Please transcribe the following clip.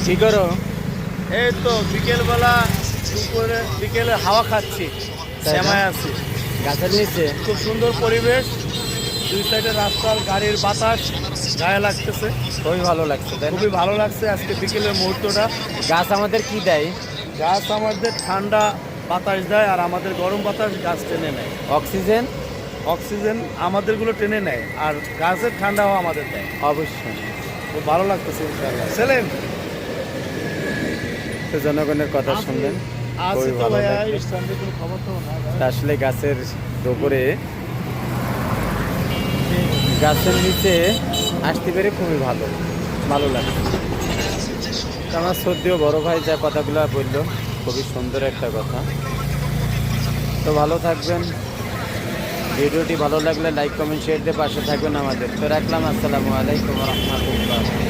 কি করো? এই তো বিকেলবেলা দুপুরে বিকেলে হাওয়া খাচ্ছি, তাই না? শ্যামায় আছি। গাছের নিচে? খুব সুন্দর পরিবেশ, দুই সাইডে রাস্তার গাড়ির বাতাস গায়ে লাগতেছে, খুবই ভালো লাগছে, তাই না? খুবই ভালো লাগছে আজকে বিকেলের মুহূর্তটা। গাছ আমাদের কি দেয়? গাছ আমাদের ঠান্ডা বাতাস দেয়, আর আমাদের গরম বাতাস গাছ টেনে নেয়। অক্সিজেন? অক্সিজেন আমাদেরগুলো টেনে নেয়, আর গাছের ঠান্ডা হাওয়া আমাদের দেয়। অবশ্যই। খুব ভালো লাগতেছে ইনশাআল্লাহ। সেলেম তো জনগণের কথা শুনলেন, আছি খুবই তো ভালো ভাইয়া, লাগবে। স্ট্যান্ডে কোনো খবর তো না। তা আসলে গাছের উপরে গাছের নিচে আসতে পেরে খুবই ভালো ভালো লাগছে। তো আমার শ্রদ্ধেয় বড় ভাই যা কথাগুলো বললো, খুবই সুন্দর একটা কথা। তো ভালো থাকবেন, ভিডিওটি ভালো লাগলে লাইক কমেন্ট শেয়ার দিয়ে পাশে থাকবেন আমাদের। তো রাখলাম, আসসালামু আলাইকুম রহমতুল্লাহ।